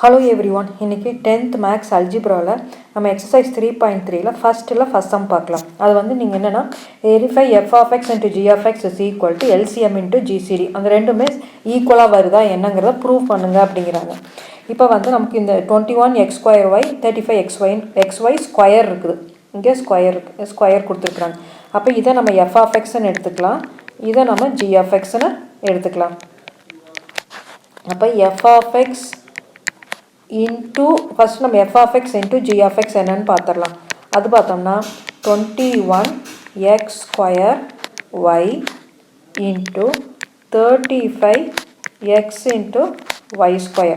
Hello every one, இன்றைக்கி 10th maths அல்ஜிப்ராவில் நம்ம exercise 3.3ல first some பார்க்கலாம். அது வந்து நீங்கள் என்னென்னா verify f of X into G of X is equal to LCM into GCD, அந்த ரெண்டுமே ஈக்குவலாக வருதா என்னங்கிறத ப்ரூவ் பண்ணுங்க அப்படிங்கிறாங்க. இப்போ வந்து நமக்கு இந்த 21x²y 35xy ஸ்கொயர் இருக்குது, இங்கே ஸ்கொயர் கொடுத்துருக்குறாங்க. அப்போ இதை நம்ம எஃப் ஆஃப் எக்ஸ்ன்னு எடுத்துக்கலாம், இதை நம்ம ஜி ஆஃப் எக்ஸ்ன்னு எடுத்துக்கலாம். அப்போ f of X into first நம்ம f of X into G of x என்னன்னு பார்த்துடலாம். அது பார்த்தோம்னா 21x² into 35x into y².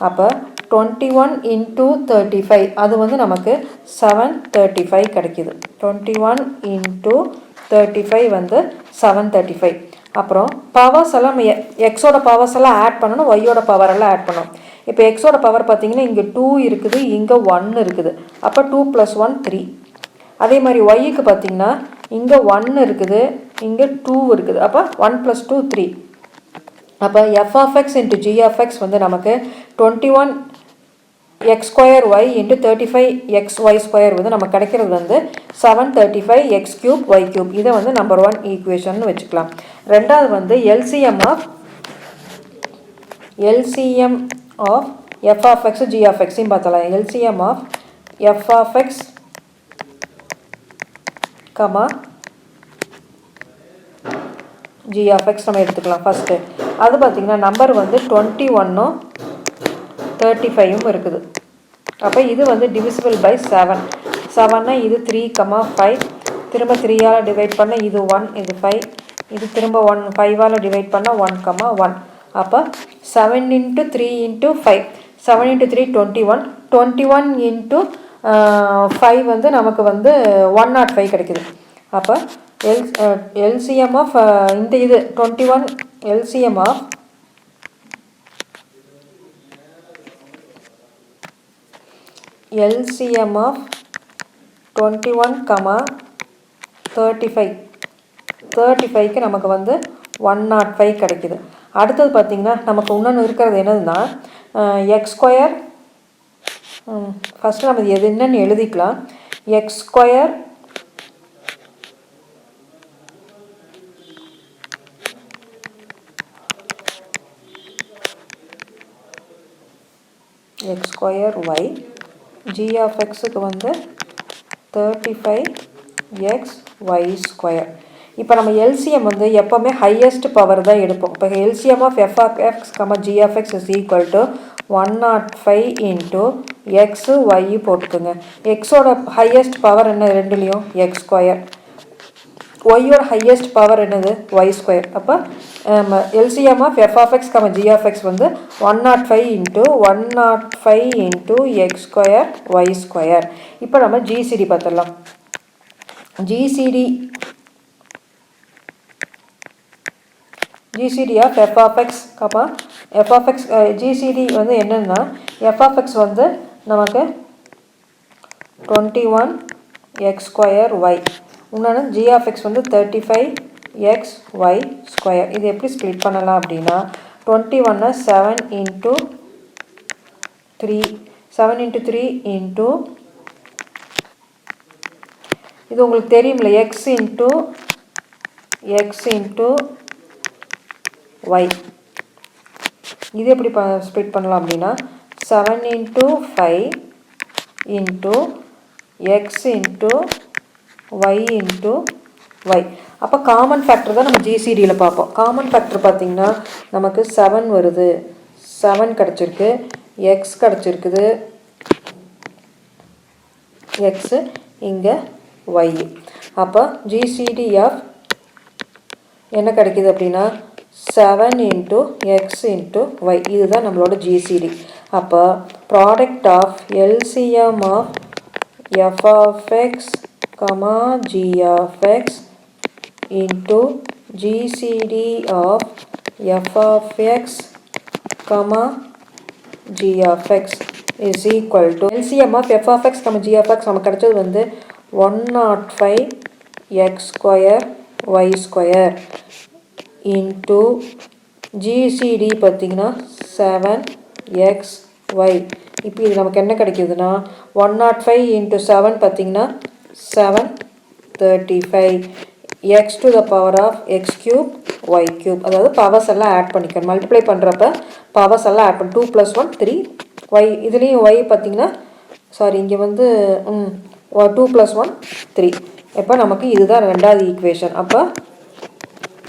அப்போ 21 இன்ட்டு 35 அது வந்து நமக்கு 735 கிடைக்கிது. 21 இன்ட்டு 35 வந்து 735. அப்புறம் பவர்ஸ் எல்லாம் எக்ஸோட பவர்ஸ் எல்லாம் ஆட் பண்ணணும், ஒய்யோட பவர் எல்லாம் ஆட் பண்ணணும். இப்போ எக்ஸோட பவர் பார்த்தீங்கன்னா இங்கே 2 இருக்குது, இங்கே 1 இருக்குது. அப்போ 2 + 1 3. அதே மாதிரி ஒய்க்கு பார்த்தீங்கன்னா இங்கே 1 இருக்குது, இங்கே 2 இருக்குது. அப்போ 1 + 2 3. அப்போ f of X into G of x வந்து நமக்கு 21x²y இன்ட்டு 35xy² வந்து நமக்கு கிடைக்கிறது வந்து 735x³ y³. இதை வந்து நம்பர் 1 ஈக்குவேஷன் வச்சுக்கலாம். ரெண்டாவது வந்து LCM of F of x g of எக்ஸையும் பார்த்தலாம். LCM of F of x g of x நம்ம எடுத்துக்கலாம் ஃபஸ்ட்டு. அது பார்த்திங்கன்னா நம்பர் வந்து 21ம் 35ம் இருக்குது. அப்போ இது வந்து டிவிசிபிள் பை 7. 7னா இது 3, 5. திரும்ப 3ஆல் டிவைட் பண்ண இது 1, இது 5. இது திரும்ப 1 5ஆல் டிவைட் பண்ண 1, 1. அப்போ 7 × 3 × 5, 7 × 3 21. 21 × 5 வந்து நமக்கு வந்து 105 கிடைக்குது. அப்போ எல்சிஎம் ஆஃப் இந்த இது 21 எல்சிஎம் ஆஃப் LCM of 21, 35க்கு நமக்கு வந்து 105 கிடைக்குது. அடுத்தது பார்த்திங்கன்னா நமக்கு இன்னொன்று இருக்கிறது என்னதுன்னா x². ஃபஸ்ட்டு நம்ம இது என்னன்னு எழுதிக்கலாம். x² y g ஆஃப் எக்ஸுக்கு வந்து 35xy². இப்போ நம்ம எல்சிஎம் வந்து எப்போவுமே ஹையஸ்ட் பவர் தான் எடுப்போம். இப்போ LCM of F of x g of X is equal to 105 into x y போட்டுக்கோங்க. எக்ஸோட ஹையஸ்ட் பவர் என்ன ரெண்டுலேயும்? x². ஒய்யோட ஹையஸ்ட் பவர் என்னது? y². அப்போ LCM of F of x g of x வந்து 105 இன்ட்டு x² y². இப்போ நம்ம ஜிசிடி பார்த்துடலாம். GCD of F of x GCD வந்து என்னென்னா எஃப் ஆஃப் எக்ஸ் வந்து நமக்கு 21x²y, இன்னொன்று ஜி ஆஃப் எக்ஸ் வந்து 35xy². இது எப்படி ஸ்ப்ளிட் பண்ணலாம் அப்படின்னா 21 7 × 3 இன்ட்டு இது உங்களுக்கு தெரியும்ல எக்ஸ் இன்ட்டு y. இது எப்படி ஸ்ப்ளிட் பண்ணலாம் அப்படின்னா 7 × 5 into X into y into y. அப்போ காமன் ஃபேக்டர் தான் நம்ம ஜிசிடியில் பார்ப்போம். காமன் ஃபேக்டர் பார்த்திங்கன்னா நமக்கு 7 வருது, 7 கிடச்சிருக்கு, எக்ஸ் கிடச்சிருக்குது, எக்ஸு இங்கே ஒய். அப்போ ஜிசிடி ஆஃப் என்ன கிடைக்கிது அப்படின்னா 7 × x × y. இதுதான் நம்மளோட ஜிசிடி. அப்போ product of LCM of F of x g of x into GCD of f of x, g of x is equal to LCM of f of x, g of x நமக்கு கிடைச்சது வந்து 105x² y² into GCD பார்த்தீங்கன்னா 7x y. இப்போ இது நமக்கு என்ன கிடைக்குதுன்னா 105 into 7 பார்த்தீங்கன்னா 735 x to the power of x cube y cube. அதாவது பவர்ஸ் எல்லாம் ஆட் பண்ணிக்கணும். மல்டிப்ளை பண்ணுறப்ப பவர்ஸ் எல்லாம் ஆட் பண்ணி 2 + 1 3 y. இதுலேயும் y பார்த்தீங்கன்னா சாரி இங்கே வந்து 2 + 1 3. இப்போ நமக்கு இதுதான் ரெண்டாவது ஈக்குவேஷன். அப்போ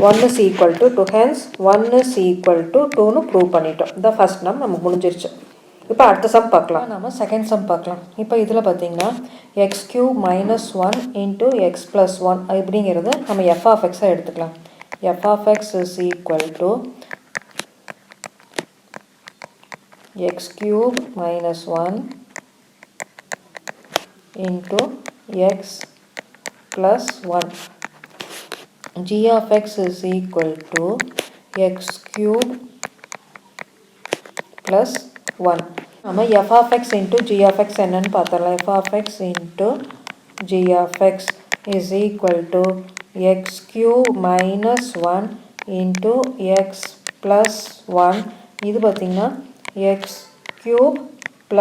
1 is equal to 2, hence 1 is equal to 2னு prove பண்ணிட்டோம். இந்த ஃபர்ஸ்ட் நமக்கு முடிஞ்சிருச்சு. இப்போ அடுத்த சம் பார்க்கலாம். நம்ம செகண்ட் சம் பார்க்கலாம். இப்போ இதில் பார்த்தீங்கன்னா x³ - 1 into x + 1 இப்படிங்கிறது நம்ம f(x) எடுத்துக்கலாம். f(x) is equal to x³ - 1 into x + 1. g(x) is equal to x³ + 1. நம்ம f(x) into g(x) என்னன்னு பார்த்தரலாம். f(x) into g(x) is equal to x³ - 1 into x + 1. இது பார்த்தீங்கன்னா x³ +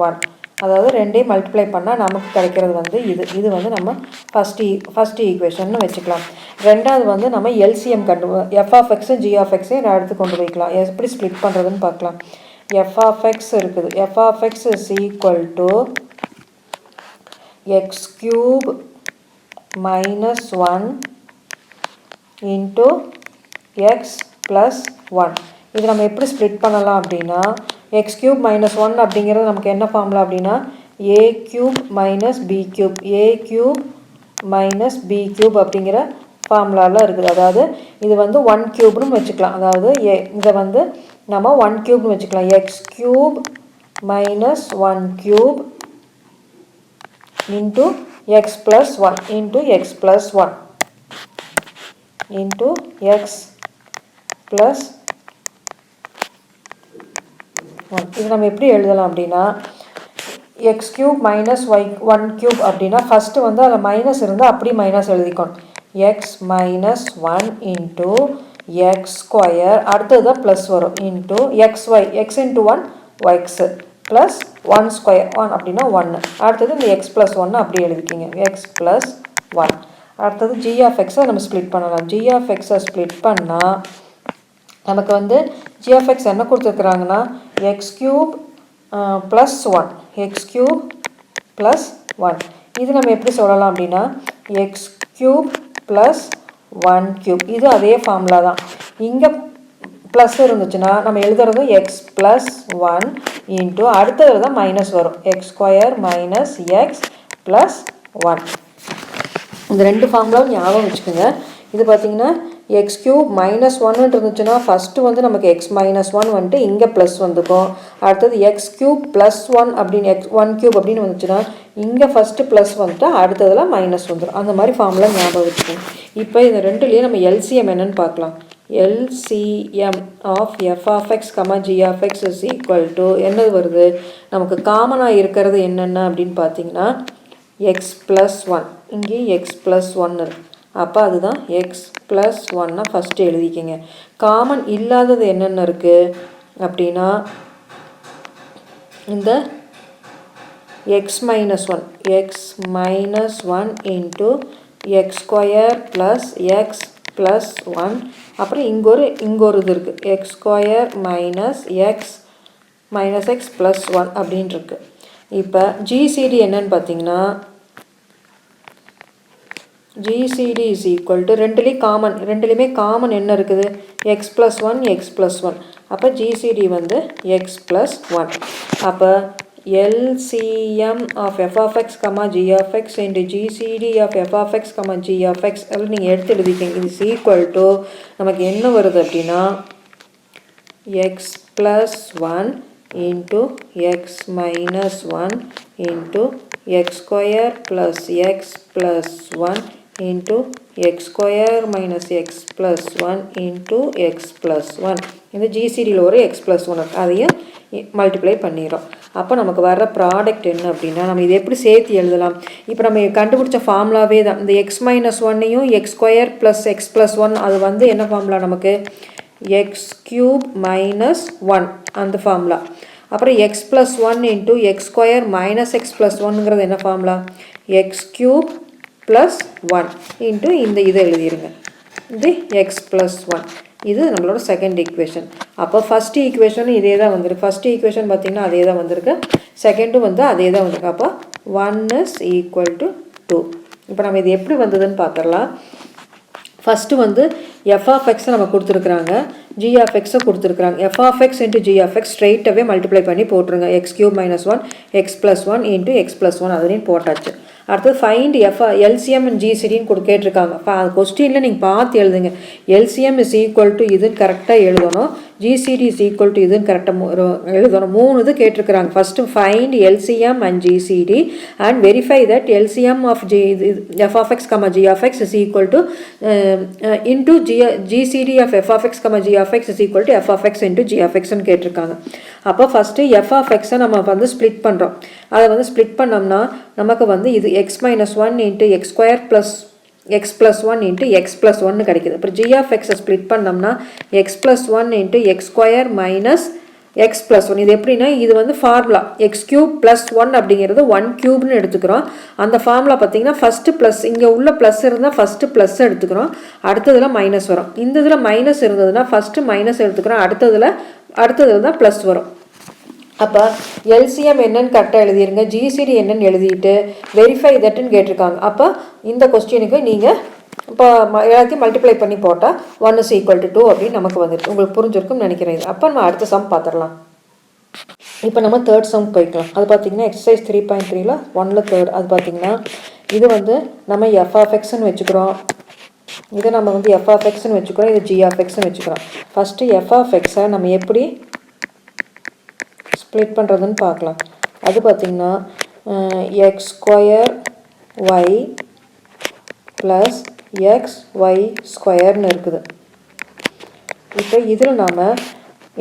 1. அதாவது ரெண்டையும் மல்டிப்ளை பண்ணால் நமக்கு கிடைக்கிறது வந்து இது வந்து நம்ம ஃபஸ்ட் ஈக்குவேஷன் வச்சுக்கலாம். ரெண்டாவது வந்து நம்ம எல்சிஎம் f(x) g(x) எடுத்து கொண்டு போய்க்கலாம். எப்படி ஸ்ப்ளிட் பண்ணுறதுன்னு பார்க்கலாம். f(x) இருக்குது. f(x) is equal to x³ - 1 into x + 1. இது நம்ம எப்படி ஸ்ப்ளிட் பண்ணலாம் அப்படின்னா x³ - 1 அப்படிங்கிறது நமக்கு என்ன ஃபார்முலா அப்படின்னா a³ - b³ a³ - b³ அப்படிங்கிற ஃபார்முலாவில் இருக்குது. அதாவது இது வந்து 1³ வச்சுக்கலாம். அதாவது இதை வந்து நம்ம 1³ வச்சுக்கலாம். x³ - 1³ into x + 1 into x + 1 into x + 1. இது நம்ம எப்படி எழுதலாம் அப்படின்னா x³ - 1³ அப்படின்னா ஃபஸ்ட்டு வந்து அதில் மைனஸ் இருந்தால் அப்படி மைனஸ் எழுதிக்கணும். x - 1 into x², அடுத்தது தான் ப்ளஸ் வரும், into xy, x into 1 x plus 1² 1 அப்படின்னா 1. அடுத்தது இந்த x + 1 அப்படி எழுதிக்கிங்க, x + 1. அடுத்தது g(x) நம்ம ஸ்ப்ளிட் பண்ணலாம். g(x) ஸ்ப்ளிட் பண்ணால் நமக்கு வந்து g(x) என்ன கொடுத்துருக்குறாங்கன்னா x³ + 1 x³ + 1. இது நம்ம எப்படி சொல்லலாம் அப்படின்னா x³ + 1³ இது அதே ஃபார்முலா தான். இங்கே ப்ளஸ் இருந்துச்சுன்னா நம்ம எழுதுறது x + 1 இன்ட்டு அடுத்தது தான் மைனஸ் வரும், x² - x + 1. இந்த ரெண்டு ஃபார்முலாவும் ஞாபகம் வச்சுக்கோங்க. இது பார்த்தீங்கன்னா x³ - 1 இருந்துச்சுன்னா ஃபஸ்ட்டு வந்து நமக்கு x - 1 வந்துட்டு இங்கே ப்ளஸ் வந்துக்கும். அடுத்தது x³ + 1 அப்படின்னு x1³ அப்படின்னு வந்துச்சுன்னா இங்கே ஃபஸ்ட்டு ப்ளஸ் வந்துட்டு அடுத்ததில் மைனஸ் வந்துடும். அந்த மாதிரி ஃபார்முலா ஞாபகம் வச்சுக்கோங்க. இப்போ இந்த ரெண்டுலேயே நம்ம எல்சிஎம் என்னன்னு பார்க்கலாம். LCM of f(x, g(x) is equal to என்னது வருது நமக்கு காமனாக இருக்கிறது என்னென்ன அப்படின்னு பார்த்தீங்கன்னா x + 1. இங்கே x + 1 இருக்கு. அப்போ அதுதான் x + 1 ஃபஸ்ட்டு எழுதிக்கிங்க. காமன் இல்லாதது என்னென்ன இருக்குது அப்படின்னா இந்த x - 1 into x² + x + 1. அப்புறம் இங்கே ஒரு இது இருக்குது x² - x + 1 அப்படின்னு இருக்கு. இப்போ GCD என்னன்னு பார்த்தீங்கன்னா GCD is equal to ரெண்டுலேயுமே காமன் என்ன இருக்குது x + 1 x + 1. அப்போ GCD வந்து x + 1. அப்போ LCM of f(x, g(x) into GCD of f(x, g(x) அப்படி நீங்கள் எடுத்து எழுதிக்கிங்க. இது is equal to நமக்கு என்ன வருது அப்படின்னா x + 1 into x - 1 into x² + x + 1 into x² - x + 1 into x + 1. இந்த GCDயில் ஒரு x + 1 அதையும் மல்டிப்ளை பண்ணிடும். அப்போ நமக்கு வர்ற ப்ராடக்ட் என்ன அப்படின்னா நம்ம இதை எப்படி சேர்த்து எழுதலாம். இப்போ நம்ம கண்டுபிடிச்ச ஃபார்முலாவே தான். இந்த x - 1ஐயும் x² + x + 1 அது வந்து என்ன ஃபார்முலா நமக்கு x³ - 1 அந்த ஃபார்முலா. அப்புறம் x plus one into x square minus x plus ஒன்னுங்கிறது என்ன formula? X cube plus one into இந்த இதை எழுதிடுங்க, இது எக்ஸ் ப்ளஸ் ஒன். இது நம்மளோட செகண்ட் ஈக்குவேஷன். அப்போ ஃபஸ்ட்டு ஈக்குவேஷனும் இதே தான் வந்திருக்கு. ஃபஸ்ட்டு ஈக்குவேஷன் பார்த்திங்கன்னா அதே தான் வந்திருக்கு, செகண்டும் வந்து அதே தான் வந்திருக்கு. அப்போ 1 is equal to 2. இப்போ நம்ம இது எப்படி வந்ததுன்னு பார்த்துடலாம். ஃபஸ்ட்டு வந்து எஃப் ஆஃப் எக்ஸை நம்ம கொடுத்துருக்குறாங்க, ஜி ஆஃப் எக்ஸை கொடுத்துருக்குறாங்க. F of X into G of X ஸ்ட்ரெயிட்டாகவே மல்டிப்ளை பண்ணி போட்டுருங்க. X cube minus one X plus one into X plus one அதுலேயும் போட்டாச்சு. அடுத்தது ஃபைண்ட் எல்சிஎம் அண்ட் ஜிசிடின்னு கேட்டிருக்காங்க. கொஸ்டினில் நீங்கள் பார்த்து எழுதுங்க. எல்சிஎம் இஸ் ஈக்குவல் டு இதுன்னு கரெக்டாக எழுதணும், ஜிசிடி இஸ் ஈக்குவல் டு இதுன்னு கரெக்டாக எழுதணும். 3 இது கேட்டிருக்கிறாங்க. First find LCM and GCD and verify that LCM of F of X comma G of X is equal to into GCD of F of X comma G of X is equal to F of X into G of எக்ஸ்ன்னு கேட்டிருக்காங்க. அப்போ first F of எக்ஸை நம்ம வந்து split பண்ணுறோம். அதை வந்து split பண்ணோம்னா நமக்கு வந்து இது X minus one into x square plus X plus one into X plus ஒன்னு கிடைக்குது. அப்புறம் ஜி ஆஃப் எக்ஸை ஸ்ப்ளிட் பண்ணோம்னா X plus one into x square minus x plus one. இது எப்படின்னா இது வந்து formula x cube plus one அப்படிங்கிறது 1 கியூப்னு எடுத்துக்கிறோம். அந்த ஃபார்முலா பார்த்தீங்கன்னா ஃபஸ்ட்டு ப்ளஸ் இங்கே உள்ள ப்ளஸ் இருந்தால் ஃபஸ்ட்டு ப்ளஸ் எடுத்துக்கிறோம், அடுத்ததில் மைனஸ் வரும். இந்த இதில் மைனஸ் இருந்ததுன்னா ஃபஸ்ட்டு மைனஸ் எடுத்துக்கிறோம், அடுத்ததில் தான் ப்ளஸ் வரும். அப்போ எல்சிஎம் என்னன்னு கரெக்டாக எழுதிருங்க, ஜிசிடி என்னன்னு எழுதிட்டு வெரிஃபை தட்டுன்னு கேட்டிருக்காங்க. அப்போ இந்த கொஸ்டினுக்கு நீங்கள் இப்போ எல்லாத்தையும் மல்டிப்ளை பண்ணி போட்டால் 1 is equal to 2 அப்படின்னு நமக்கு வந்துட்டு உங்களுக்கு புரிஞ்சிருக்கும்னு நினைக்கிறேன். அப்போ நம்ம அடுத்த சம் பார்த்துடலாம். இப்போ நம்ம தேர்ட் சம் போய்க்கலாம். அது பார்த்திங்கன்னா எக்ஸசைஸ் 3.3ல் 1ல் தேர்ட். அது பார்த்திங்கன்னா இது வந்து நம்ம எஃப் ஆஃப் எக்ஸ்ன்னு வச்சுக்கிறோம், இதை நம்ம வந்து எஃப் ஆஃப் எக்ஸ்ன்னு வச்சுக்கிறோம், இது ஜி ஆஃப் எக்ஸ்ன்னு வச்சுக்கிறோம். ஃபஸ்ட்டு எஃப் ஆஃப் எக்ஸை நம்ம எப்படி ஸ்ப்ளிட் பண்ணுறதுன்னு பார்க்கலாம். அது பார்த்திங்கன்னா x square y plus X y ஸ்கொயர்னு இருக்குது. இப்போ இதில் நாம்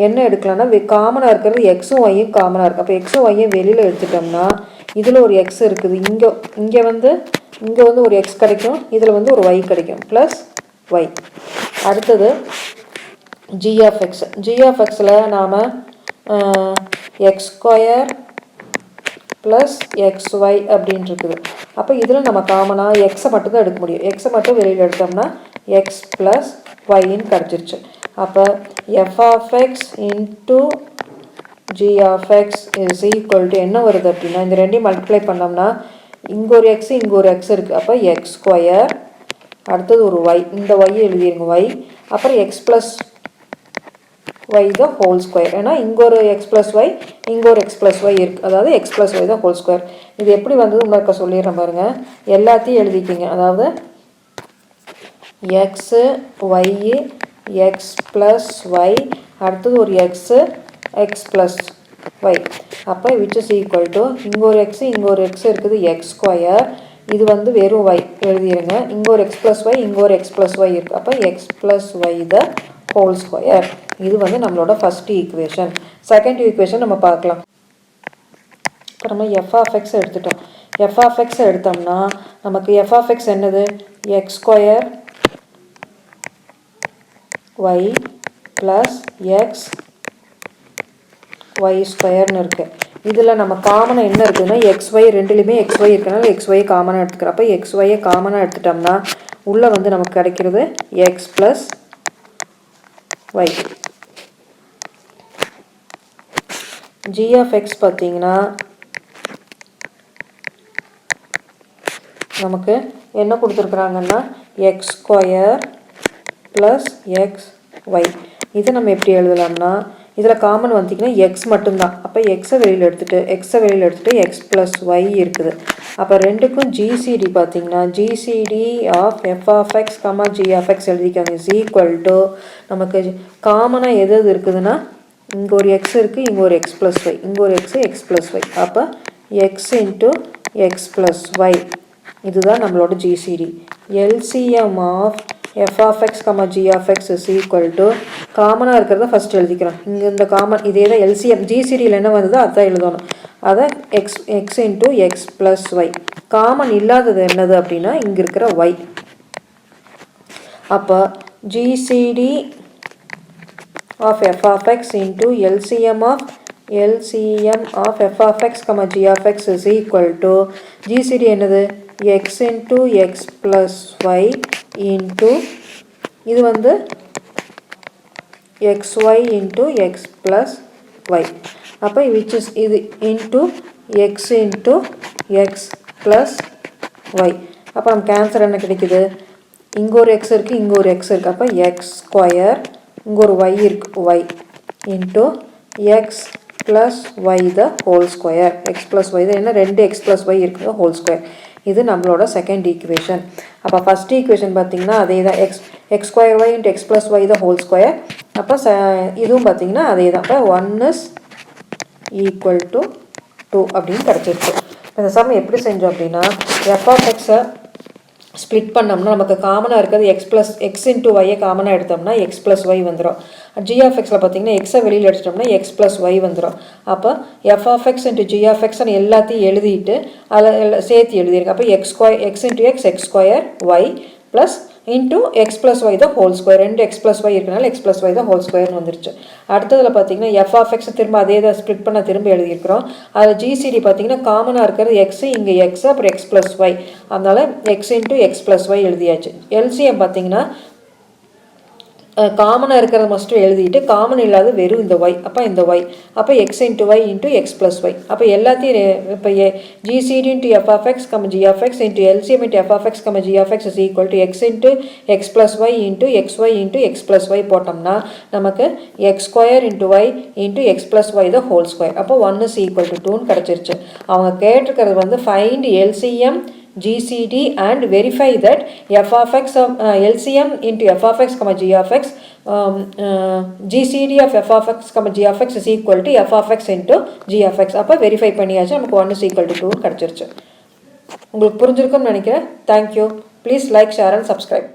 என்ன எடுக்கலாம்னா காமனாக இருக்கிறது எக்ஸும் ஒய்யும் காமனாக இருக்குது. அப்போ எக்ஸும் ஒய்யும் வெளியில் எடுத்துட்டோம்னா இதில் ஒரு எக்ஸ் இருக்குது, இங்கே வந்து ஒரு எக்ஸ் கிடைக்கும், இதில் வந்து ஒரு ஒய் கிடைக்கும் ப்ளஸ் ஒய். அடுத்தது g of x. G of எக்ஸில் நாம் x square plus X y அப்படின்னு இருக்குது. அப்போ இதில் நம்ம காமனாக எக்ஸை மட்டும் தான் எடுக்க முடியும். எக்ஸை மட்டும் வெளியில் எடுத்தோம்னா எக்ஸ் ப்ளஸ் ஒய்ன்னு கிடச்சிருச்சு. அப்போ f of X into G of X is equal to என்ன வருது அப்படின்னா இந்த ரெண்டையும் மல்டிப்ளை பண்ணோம்னா இங்கே ஒரு எக்ஸு இங்கே ஒரு எக்ஸ் இருக்குது. அப்போ எக்ஸ் ஸ்கொயர் அடுத்தது ஒரு ஒய், இந்த ஒய் எழுதிருங்க ஒய், அப்புறம் x plus y the whole square. ஏன்னா இங்கே ஒரு எக்ஸ் ப்ளஸ் ஒய் இங்கே ஒரு எக்ஸ் ப்ளஸ் ஒய் இருக்குது, அதாவது x plus y the whole square. இது எப்படி வந்தது உங்களுக்கு சொல்லிடுறேன் பாருங்கள், எல்லாத்தையும் எழுதிக்கிங்க. அதாவது x y x plus y அடுத்தது ஒரு எக்ஸு எக்ஸ் ப்ளஸ் ஒய். அப்போ விச் இஸ் ஈக்குவல் டு இங்கே ஒரு எக்ஸு இங்கே ஒரு எக்ஸ் இருக்குது எக்ஸ் ஸ்கொயர், இது வந்து வெறும் ஒய் எழுதிடுங்க, இங்கே ஒரு எக்ஸ் ப்ளஸ் ஒய் இங்கே ஒரு எக்ஸ் ப்ளஸ் ஒய் இருக்குது. அப்போ x plus y the whole square. இது வந்து நம்மளோட ஃபஸ்ட் ஈக்குவேஷன். செகண்ட் ஈக்குவேஷன் நம்ம பார்க்கலாம். இப்போ நம்ம எஃப் ஆஃப் எக்ஸ் எடுத்துட்டோம். எஃப் ஆஃப் எக்ஸ் எடுத்தோம்னா நமக்கு எஃப் ஆஃப் எக்ஸ் என்னது x square y plus X y ஸ்கொயர்னு இருக்குது. இதில் நம்ம காமனாக என்ன இருக்குதுன்னா எக்ஸ் ஒய் ரெண்டுலேயுமே எக்ஸ் ஒய் இருக்கனால எக்ஸ் ஒய் காமனாக எடுத்துக்கிறோம். அப்போ எக்ஸ் ஒய்யை காமனாக எடுத்துட்டோம்னா உள்ளே வந்து நமக்கு கிடைக்கிறது X plus Y. G of X பார்த்தீங்கன்னா நமக்கு என்ன கொடுத்துருக்குறாங்கன்னா X square plus X Y. இதை நம்ம எப்படி எழுதலாம்னா இதில் காமன் வந்திங்கன்னா எக்ஸ் மட்டும்தான். அப்போ எக்ஸை வெளியில் எடுத்துகிட்டு எக்ஸ் ப்ளஸ் ஒய் இருக்குது. அப்போ ரெண்டுக்கும் ஜிசிடி பார்த்தீங்கன்னா GCD of F of X comma G of X எழுதிக்காங்க இஸ் ஈக்குவல் டு நமக்கு காமனாக எது இருக்குதுன்னா இங்கே ஒரு எக்ஸ் இருக்குது இங்கே ஒரு எக்ஸ் ப்ளஸ் ஒய் இங்கே ஒரு எக்ஸு எக்ஸ் ப்ளஸ் ஒய். அப்போ x into X plus y இதுதான் நம்மளோட GCD. LCM of F of X comma G of X is equal to காமனாக இருக்கிறத ஃபஸ்ட் எழுதிக்கிறோம். இங்கே இந்த காமன் இதே தான் எல்சிஎம் ஜிசிடியில் என்ன வந்ததோ அதுதான் எழுதணும். அதை x into X plus y. Common இல்லாதது என்னது அப்படின்னா இங்கே இருக்கிற ஒய். அப்போ GCD of F of X into LCM of LCM of f of x, g of x is equal to GCD என்னது x into x plus y into இது வந்து xy into x plus y. அப்போ which is இது into x into x plus y. அப்போ நமக்கு answer என்ன கிடைக்குது? இங்கே ஒரு x இருக்குது, இங்கே ஒரு x இருக்குது. அப்போ x ஸ்கொயர், இங்கே ஒரு y இருக்குது y into x plus y the whole square. x plus y என்ன ரெண்டு x plus y இருக்குது whole square. இது நம்மளோட செகண்ட் ஈக்குவேஷன். அப்போ ஃபஸ்ட் ஈக்குவேஷன் பார்த்தீங்கன்னா அதே தான் x square y into x plus y the whole square. அப்போ இதுவும் பார்த்தீங்கன்னா அதே தான். அப்போ 1 is equal to 2 அப்படின்னு கிடச்சிருக்கு. இந்த சம் எப்படி செஞ்சோம் அப்படின்னா f of x-ஐ ஸ்ப்ளிட் பண்ணோம்னா நமக்கு காமனாக இருக்கிறது x into y காமனாக எடுத்தோம்னா x plus y வந்துடும். g of x பார்த்தீங்கன்னா எக்ஸை வெளியில் எடுத்துட்டோம்னா x plus y வந்துடும். அப்போ f of x into g of x எல்லாத்தையும் எழுதிட்டு அதில் சேர்த்து எழுதியிருக்கு. அப்போ x into x square y plus into x plus y the whole square. ரெண்டு x plus y இருக்கனால x plus y the whole square வந்துருச்சு. அடுத்ததில் பார்த்தீங்கன்னா f of x திரும்ப அதே தான் ஸ்ப்ளிட் பண்ண திரும்ப எழுதியிருக்கிறோம். அதில் GCD பார்த்தீங்கன்னா காமனாக இருக்கிறது x, இங்கே x அப்புறம் x plus y, அதனால x into x plus y எழுதியாச்சு. LCM பார்த்தீங்கன்னா காமனாக இருக்கிறத மஸ்ட்டு எழுதிட்டு காமன் இல்லாத வெறும் இந்த y, அப்போ இந்த y, அப்போ x into y into x plus y. அப்போ எல்லாத்தையும் இப்போ GCD into f of x, g of x into LCM into f of x, g of x is equal to x into x plus y into xy into x plus y போட்டோம்னா நமக்கு x square into y into x plus y the whole square. அப்போ 1 is equal to 2 கிடச்சிருச்சு. அவங்க கேட்டிருக்கிறது வந்து find LCM GCD and verify that f of x LCM into f of x, g of x, GCD of f of x, g of x is equal to f of x into g of x. அப்போ verify பண்ணியாச்சு, நமக்கு 1 is equal to 2 கிடச்சிருச்சு. உங்களுக்கு புரிஞ்சிருக்கும்னு நினைக்கிறேன். Thank you. Please like, share and subscribe.